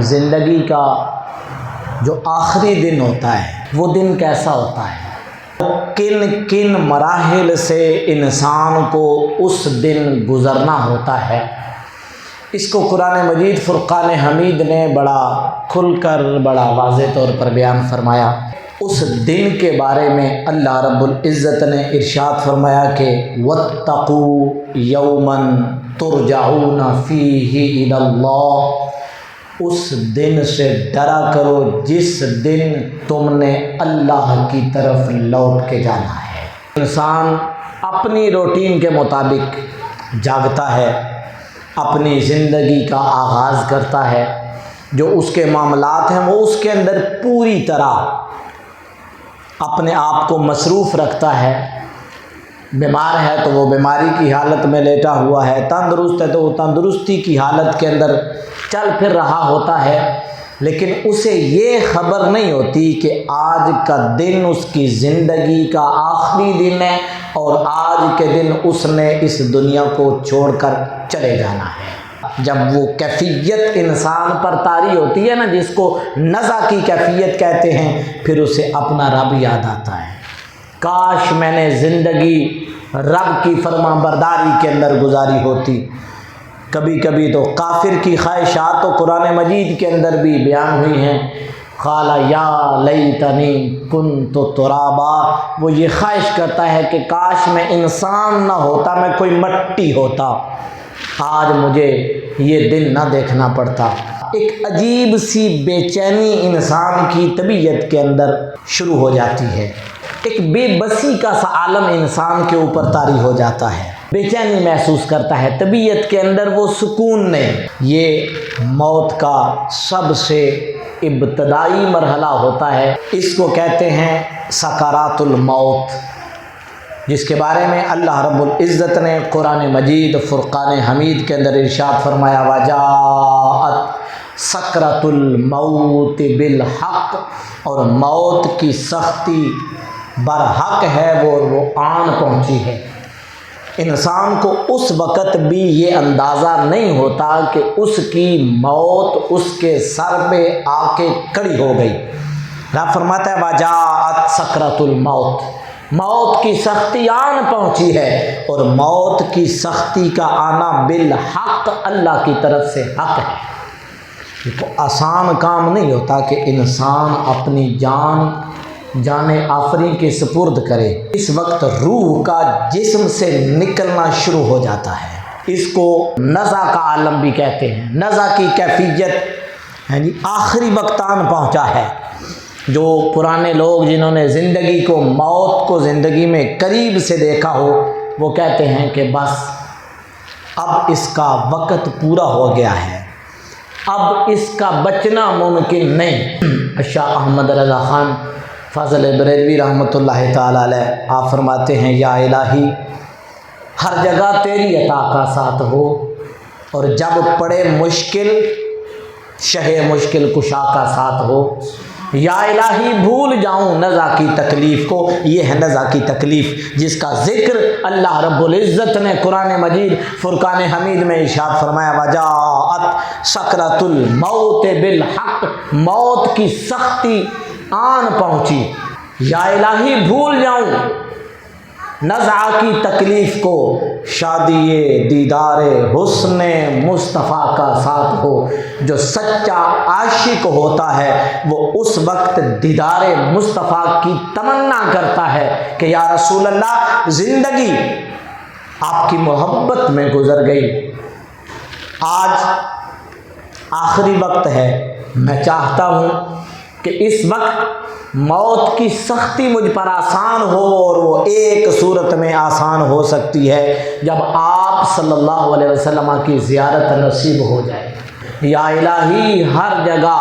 زندگی کا جو آخری دن ہوتا ہے وہ دن کیسا ہوتا ہے، کن کن مراحل سے انسان کو اس دن گزرنا ہوتا ہے، اس کو قرآن مجید فرقان حمید نے بڑا کھل کر بڑا واضح طور پر بیان فرمایا۔ اس دن کے بارے میں اللہ رب العزت نے ارشاد فرمایا کہ وَاتَّقُوا يَوْمًا تُرْجَعُونَ فِيهِ إِلَى اللَّهِ، اس دن سے ڈرا کرو جس دن تم نے اللہ کی طرف لوٹ کے جانا ہے۔ انسان اپنی روٹین کے مطابق جاگتا ہے، اپنی زندگی کا آغاز کرتا ہے، جو اس کے معاملات ہیں وہ اس کے اندر پوری طرح اپنے آپ کو مصروف رکھتا ہے۔ بیمار ہے تو وہ بیماری کی حالت میں لیٹا ہوا ہے، تندرست ہے تو وہ تندرستی کی حالت کے اندر چل پھر رہا ہوتا ہے، لیکن اسے یہ خبر نہیں ہوتی کہ آج کا دن اس کی زندگی کا آخری دن ہے اور آج کے دن اس نے اس دنیا کو چھوڑ کر چلے جانا ہے۔ جب وہ کیفیت انسان پر طاری ہوتی ہے نا، جس کو نزع کی کیفیت کہتے ہیں، پھر اسے اپنا رب یاد آتا ہے۔ کاش میں نے زندگی رب کی فرما برداری کے اندر گزاری ہوتی۔ کبھی کبھی تو کافر کی خواہشات تو قرآن مجید کے اندر بھی بیان ہوئی ہیں۔ قال یا لیتنی کنت ترابا، وہ یہ خواہش کرتا ہے کہ کاش میں انسان نہ ہوتا، میں کوئی مٹی ہوتا، آج مجھے یہ دن نہ دیکھنا پڑتا۔ ایک عجیب سی بے چینی انسان کی طبیعت کے اندر شروع ہو جاتی ہے، ایک بے بسی کا سا عالم انسان کے اوپر طاری ہو جاتا ہے، بے چینی محسوس کرتا ہے، طبیعت کے اندر وہ سکون نہیں۔ یہ موت کا سب سے ابتدائی مرحلہ ہوتا ہے، اس کو کہتے ہیں سکرات الموت، جس کے بارے میں اللہ رب العزت نے قرآن مجید فرقان حمید کے اندر ارشاد فرمایا وَجَاءَتْ سَكْرَةُ الْمَوْتِ بِالْحَقِّ، اور موت کی سختی برحق ہے، وہ آن پہنچی ہے۔ انسان کو اس وقت بھی یہ اندازہ نہیں ہوتا کہ اس کی موت اس کے سر پہ آ کے کھڑی ہو گئی۔ رب فرماتا ہے وَجَاءَتْ سَكْرَةُ الْمَوْتِ، موت کی سختی آن پہنچی ہے، اور موت کی سختی کا آنا بالحق اللہ کی طرف سے حق ہے۔ یہ تو آسان کام نہیں ہوتا کہ انسان اپنی جان آفریں کے سپرد کرے۔ اس وقت روح کا جسم سے نکلنا شروع ہو جاتا ہے، اس کو نزع کا عالم بھی کہتے ہیں۔ نزع کی کیفیت یعنی آخری وقت آن پہنچا ہے۔ جو پرانے لوگ جنہوں نے زندگی کو، موت کو زندگی میں قریب سے دیکھا ہو، وہ کہتے ہیں کہ بس اب اس کا وقت پورا ہو گیا ہے، اب اس کا بچنا ممکن نہیں۔ شاہ احمد رضا خان فاضل بریلوی رحمۃ اللہ تعالی علیہ آپ فرماتے ہیں یا الہی ہر جگہ تیری عطا کا ساتھ ہو، اور جب پڑے مشکل شہ مشکل کشا کا ساتھ ہو۔ یا الہی بھول جاؤں نزع کی تکلیف کو، یہ ہے نزع کی تکلیف جس کا ذکر اللہ رب العزت نے قرآن مجید فرقان حمید میں ارشاد فرمایا وَجَاءَتْ سَكْرَةُ الْمَوْتِ بِالْحَقِّ، موت کی سختی آن پہنچی۔ یا الہی بھول جاؤں نزع کی تکلیف کو، شادی دیدار حسن مصطفیٰ کا ساتھ ہو۔ جو سچا عاشق ہوتا ہے وہ اس وقت دیدار مصطفیٰ کی تمنا کرتا ہے کہ یا رسول اللہ زندگی آپ کی محبت میں گزر گئی، آج آخری وقت ہے، میں چاہتا ہوں کہ اس وقت موت کی سختی مجھ پر آسان ہو، اور وہ ایک صورت میں آسان ہو سکتی ہے جب آپ صلی اللہ علیہ وسلم کی زیارت نصیب ہو جائے۔ یا الہی ہر جگہ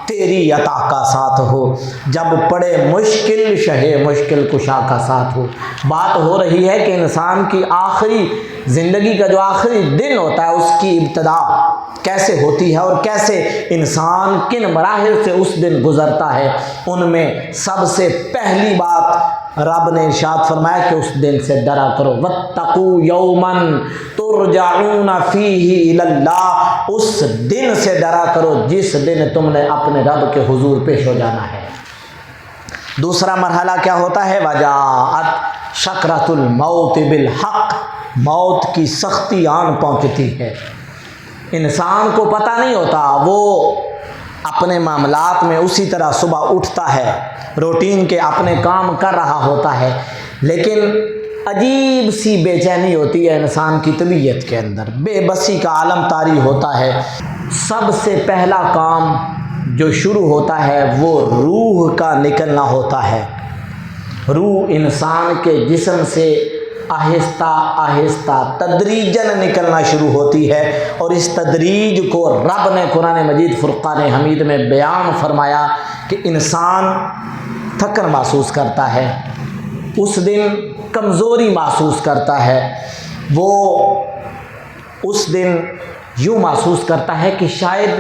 تیری عطا کا ساتھ ہو، جب پڑے مشکل شہ مشکل کشا کا ساتھ ہو۔ بات ہو رہی ہے کہ انسان کی آخری زندگی کا جو آخری دن ہوتا ہے اس کی ابتدا کیسے ہوتی ہے اور کیسے انسان کن مراحل سے اس دن گزرتا ہے۔ ان میں سب سے پہلی بات رب نے ارشاد فرمایا کہ اس دن سے ڈرا کرو، واتقوا یوما ترجعون فیہ الی اللہ، اس دن سے ڈرا کرو جس دن تم نے اپنے رب کے حضور پیش ہو جانا ہے۔ دوسرا مرحلہ کیا ہوتا ہے؟ وجاءت سکرۃ الموت بالحق، موت کی سختی آن پہنچتی ہے، انسان کو پتہ نہیں ہوتا، وہ اپنے معاملات میں اسی طرح صبح اٹھتا ہے، روٹین کے اپنے کام کر رہا ہوتا ہے، لیکن عجیب سی بے چینی ہوتی ہے انسان کی طبیعت کے اندر، بے بسی کا عالم طاری ہوتا ہے۔ سب سے پہلا کام جو شروع ہوتا ہے وہ روح کا نکلنا ہوتا ہے۔ روح انسان کے جسم سے آہستہ آہستہ تدریجاً نکلنا شروع ہوتی ہے، اور اس تدریج کو رب نے قرآن مجید فرقان حمید میں بیان فرمایا کہ انسان تھکن محسوس کرتا ہے، اس دن کمزوری محسوس کرتا ہے، وہ اس دن یوں محسوس کرتا ہے کہ شاید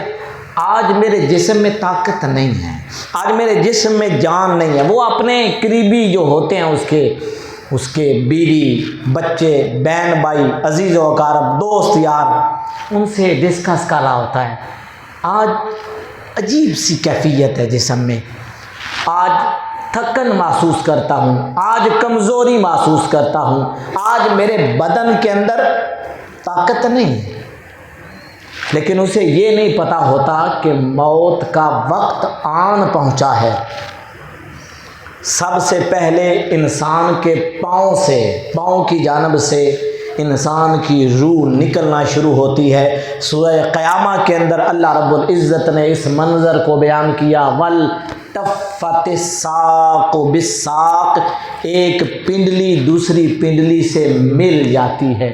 آج میرے جسم میں طاقت نہیں ہے، آج میرے جسم میں جان نہیں ہے۔ وہ اپنے قریبی جو ہوتے ہیں اس کے بیوی، بچے، بہن بھائی، عزیز و اقارب، دوست یار، ان سے ڈسکس کر رہا ہوتا ہے، آج عجیب سی کیفیت ہے جسم میں، آج تھکن محسوس کرتا ہوں، آج کمزوری محسوس کرتا ہوں، آج میرے بدن کے اندر طاقت نہیں ہے۔ لیکن اسے یہ نہیں پتہ ہوتا کہ موت کا وقت آن پہنچا ہے۔ سب سے پہلے انسان کے پاؤں کی جانب سے انسان کی روح نکلنا شروع ہوتی ہے۔ سورہ قیامہ کے اندر اللہ رب العزت نے اس منظر کو بیان کیا، وَالْتَفَّتِ السَّاقُ بِالسَّاقِ، ایک پنڈلی دوسری پنڈلی سے مل جاتی ہے۔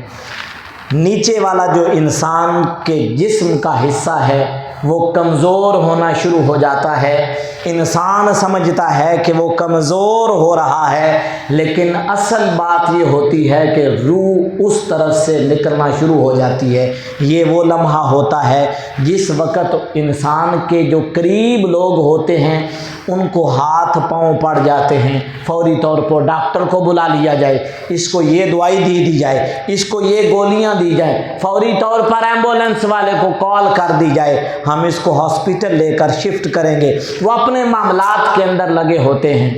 نیچے والا جو انسان کے جسم کا حصہ ہے وہ کمزور ہونا شروع ہو جاتا ہے، انسان سمجھتا ہے کہ وہ کمزور ہو رہا ہے، لیکن اصل بات یہ ہوتی ہے کہ روح اس طرف سے نکلنا شروع ہو جاتی ہے۔ یہ وہ لمحہ ہوتا ہے جس وقت انسان کے جو قریب لوگ ہوتے ہیں ان کو ہاتھ پاؤں پڑ جاتے ہیں، فوری طور پر ڈاکٹر کو بلا لیا جائے، اس کو یہ دوائی دی جائے، اس کو یہ گولیاں دی جائیں، فوری طور پر ایمبولینس والے کو کال کر دی جائے، ہم اس کو ہاسپٹل لے کر شفٹ کریں گے۔ وہ اپنے معاملات کے اندر لگے ہوتے ہیں،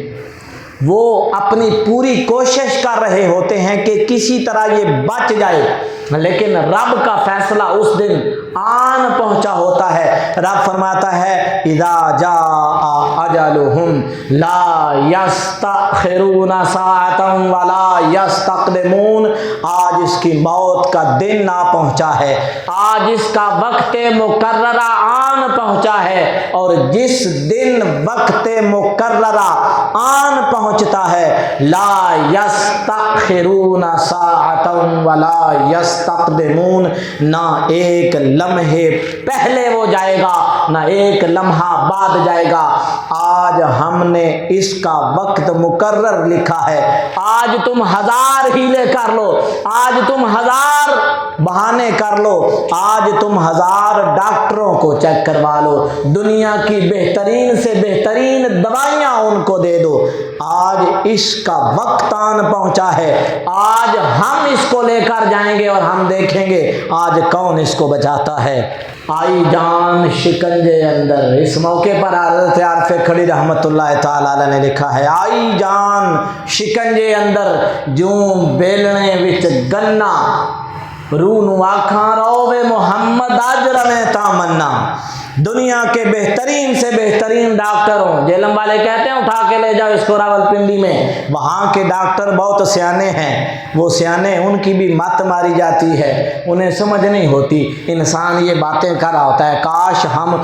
وہ اپنی پوری کوشش کر رہے ہوتے ہیں کہ کسی طرح یہ بچ جائے، لیکن رب کا فیصلہ اس دن آن پہنچا ہوتا ہے۔ رب فرماتا ہے اذا جاء اجلہم لا یستأخرون ساعۃ ولا یستقدمون، آج اس کی موت کا دن آ پہنچا ہے، آج اس کا وقت مقررہ آن پہنچا ہے، اور جس دن وقت مقررہ آن پہنچتا ہے لا یستأخرون ساعۃ ولا یستقدمون، نہ ایک لمحے پہلے وہ جائے گا نہ ایک لمحہ بعد جائے گا۔ آج ہم نے اس کا وقت مقرر لکھا ہے، آج تم 1000 ہیلے کر لو، آج تم 1000 بہانے کر لو، آج تم 1000 ڈاکٹروں کو چیک کروا لو، دنیا کی بہترین سے بہترین دوائیاں ان کو دے دو، آج اس کا وقت آن پہنچا ہے، آج ہم اس کو لے کر جائیں گے اور ہم دیکھیں گے آج کون اس کو بچاتا ہے۔ آئی جان شکنجے اندر، اس موقع پر حضرت عارف کھڑی رحمت اللہ تعالی علیہ نے لکھا ہے، آئی جان شکنجے اندر جوں بیلنے وچ گنا، روح نو آکھاں روے محمد اج رویں تامنا۔ دنیا کے بہترین سے بہترین ڈاکٹر ہوں، جیلم والے کہتے ہیں اٹھا کے لے جاؤ اس کو راولپنڈی میں، وہاں کے ڈاکٹر بہت سیانے ہیں، وہ سیانے، ان کی بھی مت ماری جاتی ہے، انہیں سمجھ نہیں ہوتی، انسان یہ باتیں کر رہا ہوتا ہے کاش ہم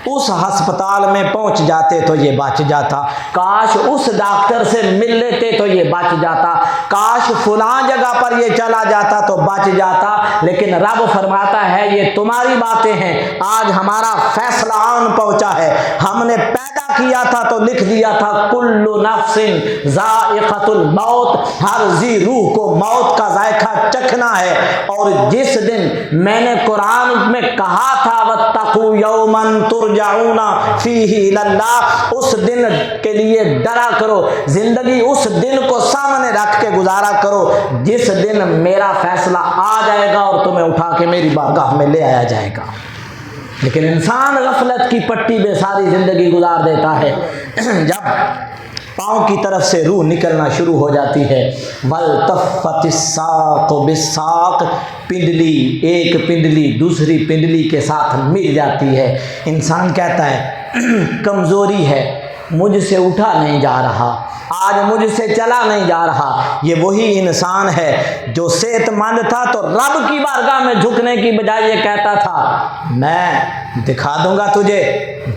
اس ہسپتال میں پہنچ جاتے تو یہ بچ جاتا، کاش اس ڈاکٹر سے مل لیتے تو یہ بچ جاتا، کاش فلاں جگہ پر یہ چلا جاتا تو بچ جاتا، لیکن رب فرماتا ہے یہ تمہاری باتیں ہیں، آج ہمارا فیصلہ آن پہنچا ہے، ہم نے پیدا کیا تھا تو لکھ دیا تھا کل نفس ذائقۃ الموت، ہر ذی روح کو موت کا ذائقہ چکھنا ہے۔ اور جس دن میں نے قرآن میں کہا تھا واتقوا یوما ترجعون فیہ الی اللہ، اس دن کے لیے ڈرا کرو، زندگی اس دن کو سامنے رکھ کے گزارا کرو جس دن میرا فیصلہ آ جائے گا اور تمہیں اٹھا کے میری بارگاہ میں لے آیا جائے گا۔ لیکن انسان غفلت کی پٹی میں ساری زندگی گزار دیتا ہے۔ جب پاؤں کی طرف سے روح نکلنا شروع ہو جاتی ہے، وَالْتَفَّتِ السَّاقُ بِالسَّاقِ، پنڈلی ایک پنڈلی دوسری پنڈلی کے ساتھ مل جاتی ہے۔ انسان کہتا ہے کمزوری ہے، مجھ سے اٹھا نہیں جا رہا، آج مجھ سے چلا نہیں جا رہا۔ یہ وہی انسان ہے جو صحت مند تھا تو رب کی بارگاہ میں جھکنے کی بجائے یہ کہتا تھا میں دکھا دوں گا تجھے،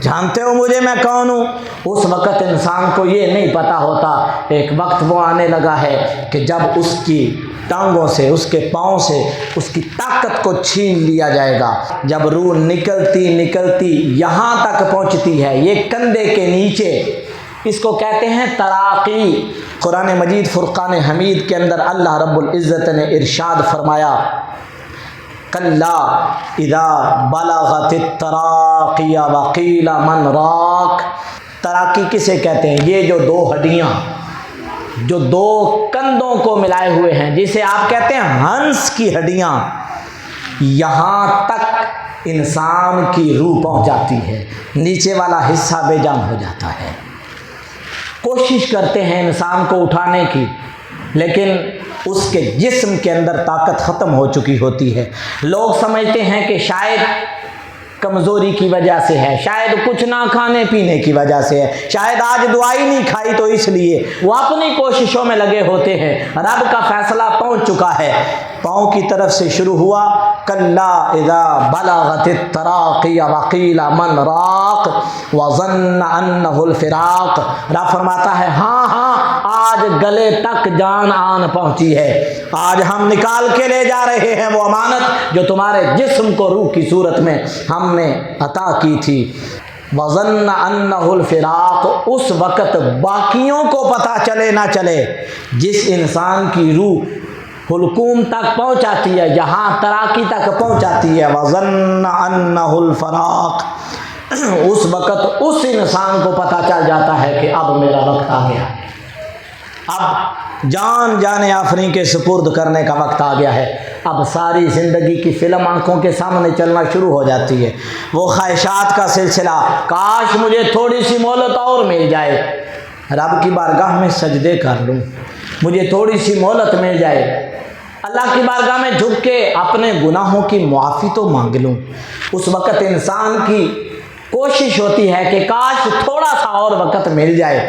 جانتے ہو مجھے میں کون ہوں۔ اس وقت انسان کو یہ نہیں پتا ہوتا، ایک وقت وہ آنے لگا ہے کہ جب اس کی ٹانگوں سے، اس کے پاؤں سے اس کی طاقت کو چھین لیا جائے گا۔ جب روح نکلتی نکلتی یہاں تک پہنچتی ہے، یہ کندھے کے نیچے، اس کو کہتے ہیں تراقی۔ قرآن مجید فرقان حمید کے اندر اللہ رب العزت نے ارشاد فرمایا کلا اذا بلغت التراقی وقیل من راق۔ تراقی کسے کہتے ہیں؟ یہ جو دو ہڈیاں جو دو کندھوں کو ملائے ہوئے ہیں، جسے آپ کہتے ہیں ہنس کی ہڈیاں، یہاں تک انسان کی روح پہنچ جاتی ہے، نیچے والا حصہ بے جان ہو جاتا ہے۔ کوشش کرتے ہیں انسان کو اٹھانے کی، لیکن اس کے جسم کے اندر طاقت ختم ہو چکی ہوتی ہے۔ لوگ سمجھتے ہیں کہ شاید کمزوری کی وجہ سے ہے، شاید کچھ نہ کھانے پینے کی وجہ سے ہے، شاید آج دوائی نہیں کھائی تو اس لیے وہ اپنی کوششوں میں لگے ہوتے ہیں۔ رب کا فیصلہ پہنچ چکا ہے، پاؤں کی طرف سے شروع ہوا کلا اذا بلغت التراقی وقیل من راق وظن انہ الفراق۔ رب فرماتا ہے ہاں آج گلے تک جان آن پہنچی ہے، آج ہم نکال کے لے جا رہے ہیں وہ امانت جو تمہارے جسم کو روح کی صورت میں ہم نے عطا کی تھی۔ وظن انہ الفراق، اس وقت باقیوں کو پتہ چلے نہ چلے، جس انسان کی روح حلقوم تک پہنچاتی ہے، یہاں تراقی تک پہنچاتی ہے، وظن انہ الفراق، اس وقت اس انسان کو پتہ چل جاتا ہے کہ اب میرا وقت آ گیا ہے، اب جان آفرین کے سپرد کرنے کا وقت آ گیا ہے۔ اب ساری زندگی کی فلم آنکھوں کے سامنے چلنا شروع ہو جاتی ہے، وہ خواہشات کا سلسلہ، کاش مجھے تھوڑی سی مہلت اور مل جائے، رب کی بارگاہ میں سجدے کر لوں، مجھے تھوڑی سی مہلت مل جائے، اللہ کی بارگاہ میں جھک کے اپنے گناہوں کی معافی تو مانگ لوں۔ اس وقت انسان کی کوشش ہوتی ہے کہ کاش تھوڑا سا اور وقت مل جائے،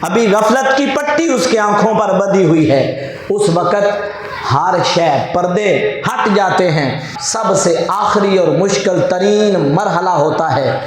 ابھی غفلت کی پٹی اس کے آنکھوں پر بندھی ہوئی ہے۔ اس وقت ہر شے، پردے ہٹ جاتے ہیں۔ سب سے آخری اور مشکل ترین مرحلہ ہوتا ہے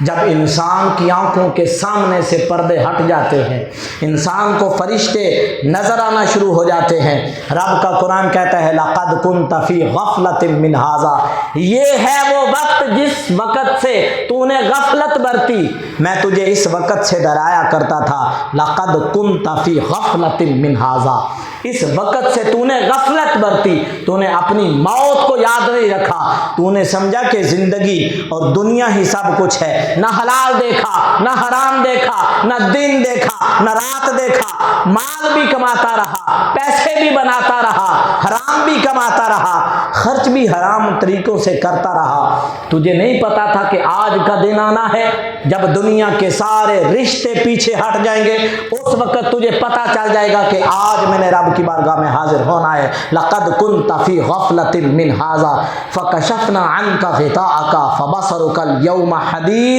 جب انسان کی آنکھوں کے سامنے سے پردے ہٹ جاتے ہیں، انسان کو فرشتے نظر آنا شروع ہو جاتے ہیں۔ رب کا قرآن کہتا ہے لَقَدْ كُنْتَ فِي غَفْلَةٍ مِّنْ هَٰذَا، یہ ہے وہ وقت جس وقت سے تو نے غفلت برتی، میں تجھے اس وقت سے ڈرایا کرتا تھا۔ لَقَدْ كُنْتَ فِي غَفْلَةٍ مِّنْ هَٰذَا، اس وقت سے تو نے غفلت برتی، تو نے اپنی موت کو یاد نہیں رکھا، تو نے سمجھا کہ زندگی اور دنیا ہی سب کچھ ہے، نہ حلال دیکھا، نہ حرام دیکھا، نہ دن دیکھا، نہ رات دیکھا، مال بھی کماتا رہا، پیسے بھی بناتا رہا، حرام بھی کماتا رہا، خرچ بھی حرام طریقوں سے کرتا رہا۔ تجھے نہیں پتا تھا کہ آج کا دن آنا ہے جب دنیا کے سارے رشتے پیچھے ہٹ جائیں گے، اس وقت تجھے پتا چل جائے گا کہ آج میں نے رب کی بارگاہ میں حاضر ہونا ہے۔ لَقَدْ كُنْتَ فِي غَفْلَةٍ مِّنْ هَٰذَا فَكَشَفْنَا عَنْكَ غِطَاءَكَ فَبَصَرُكَ الْيَوْمَ حَدِيدٌ،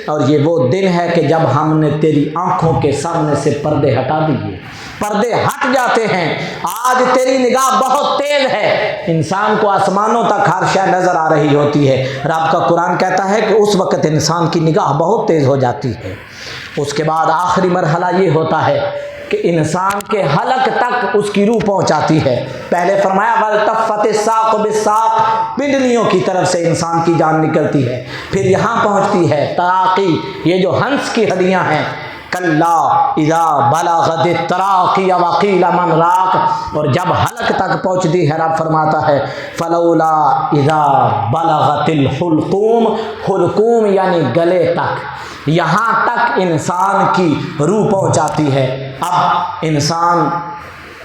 اور یہ وہ دن ہے کہ جب ہم نے تیری آنکھوں کے سامنے سے پردے ہٹا دیے، پردے ہٹ جاتے ہیں، آج تیری نگاہ بہت تیز ہے، انسان کو آسمانوں تک ہر شے نظر آ رہی ہوتی ہے۔ رب کا قرآن کہتا ہے کہ اس وقت انسان کی نگاہ بہت تیز ہو جاتی ہے۔ اس کے بعد آخری مرحلہ یہ ہوتا ہے کہ انسان کے حلق تک اس کی روح پہنچاتی ہے۔ پہلے فرمایا والتفت الساق بالساق، پنڈلیوں کی طرف سے انسان کی جان نکلتی ہے، پھر یہاں پہنچتی ہے تراقی، یہ جو ہنس کی ہڈیاں ہیں، کلا اذا بلغت التراقی وقیل من راق، اور جب حلق تک پہنچتی ہے رب فرماتا ہے فلولا اذا بلغت الحلقوم، حلقوم یعنی گلے تک، یہاں تک انسان کی روح پہنچاتی ہے۔ اب انسان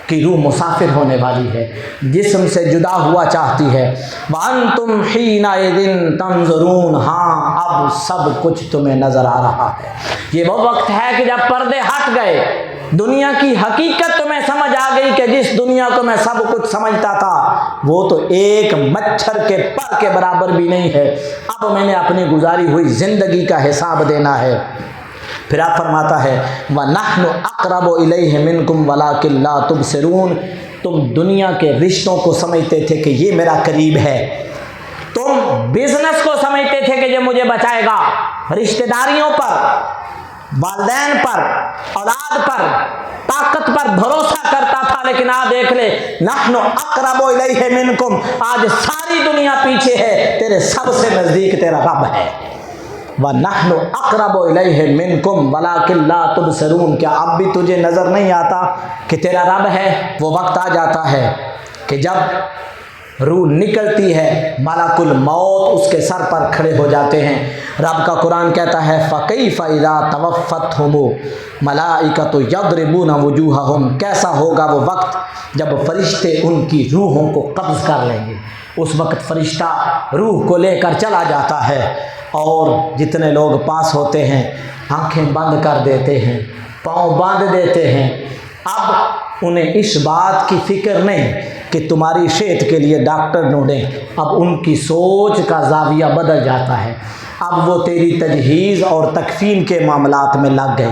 کی روح مسافر ہونے والی ہے، جسم سے جدا ہوا چاہتی ہے۔ وَأَنْتُمْ حِينَئِذٍ تَنْظُرُونَ، ہاں اب سب کچھ تمہیں نظر آ رہا ہے۔ یہ وہ وقت ہے کہ جب پردے ہٹ گئے، دنیا کی حقیقت تمہیں سمجھ آ گئی کہ جس دنیا کو میں سب کچھ سمجھتا تھا وہ تو ایک مچھر کے پر کے برابر بھی نہیں ہے، اب میں نے اپنی گزاری ہوئی زندگی کا حساب دینا ہے۔ پھر آپ فرماتا ہے وَنَحْنُ أَقْرَبُ إِلَيْهِ مِنْكُمْ وَلَٰكِن لَا تُبْصِرُونَ، تم دنیا کے رشتوں کو سمجھتے تھے کہ یہ میرا قریب ہے، تم بزنس کو سمجھتے تھے کہ یہ مجھے بچائے گا، رشتہ داریوں پر، والدین پر، اولاد پر، طاقت پر بھروسہ کرتا تھا، لیکن آج دیکھ لے نحن اقرب الیہ منکم، آج ساری دنیا پیچھے ہے، تیرے سب سے نزدیک تیرا رب ہے۔ وَنَحْنُ أَقْرَبُ إِلَيْهِ مِنْكُمْ وَلَٰكِن لَا تُبْصِرُونَ، کیا اب بھی تجھے نظر نہیں آتا کہ تیرا رب ہے؟ وہ وقت آ جاتا ہے کہ جب روح نکلتی ہے ملک الموت اس کے سر پر کھڑے ہو جاتے ہیں۔ رب کا قرآن کہتا ہے فَكَيْفَ إِذَا تَوَفَّتْهُمُ الْمَلَائِكَةُ يَضْرِبُونَ وُجُوهَهُمْ، کیسا ہوگا وہ وقت جب فرشتے ان کی روحوں کو قبض کر لیں گے۔ اس وقت فرشتہ روح کو لے کر چلا جاتا ہے، اور جتنے لوگ پاس ہوتے ہیں آنکھیں بند کر دیتے ہیں، پاؤں باندھ دیتے ہیں۔ اب انہیں اس بات کی فکر نہیں کہ تمہاری صحت کے لیے ڈاکٹر ڈھونڈیں، اب ان کی سوچ کا زاویہ بدل جاتا ہے، اب وہ تیری تجہیز اور تکفین کے معاملات میں لگ گئے۔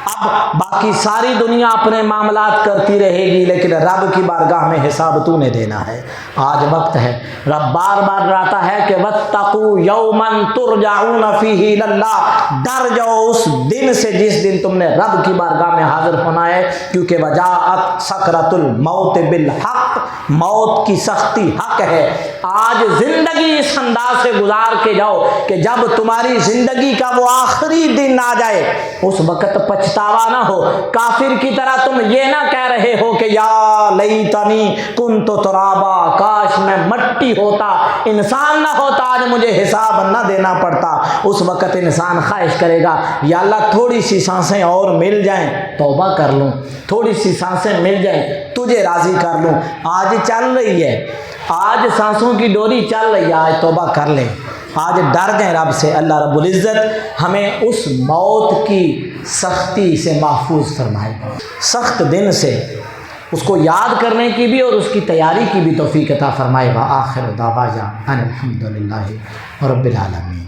اب باقی ساری دنیا اپنے معاملات کرتی رہے گی، لیکن رب کی بارگاہ میں حساب تو نے دینا ہے۔ آج وقت ہے، رب بار بار ڈراتا ہے کہ وَاتَّقُوا يَوْمًا تُرْجَعُونَ فِيهِ إِلَى اللَّهِ، ڈر جاؤ اس دن سے جس دن تم نے رب کی بارگاہ میں حاضر ہونا ہے، کیونکہ وَجَاءَتْ سَكْرَةُ الْمَوْتِ بِالْحَقِّ، موت کی سختی حق ہے۔ آج زندگی اس انداز سے گزار کے جاؤ کہ جب تمہاری زندگی کا وہ آخری دن آ جائے اس وقت پچھتاوا نہ ہو، کافر کی طرح تم یہ نہ کہہ رہے ہو کہ یا لیتنی کنت ترابا، کاش میں مٹی ہوتا، انسان نہ ہوتا، آج مجھے حساب نہ دینا پڑتا۔ اس وقت انسان خواہش کرے گا یا اللہ تھوڑی سی سانسیں اور مل جائیں، توبہ کر لوں، تھوڑی سی سانسیں مل جائیں، تجھے راضی کر لوں۔ آج چل رہی ہے، آج سانسوں کی ڈوری چل رہی ہے، آج توبہ کر لیں، آج ڈر جائیں رب سے۔ اللہ رب العزت ہمیں اس موت کی سختی سے محفوظ فرمائے، سخت دن سے اس کو یاد کرنے کی بھی اور اس کی تیاری کی بھی توفیق عطا فرمائے۔ وآخر دعوانا ان الحمد للہ رب العالمین۔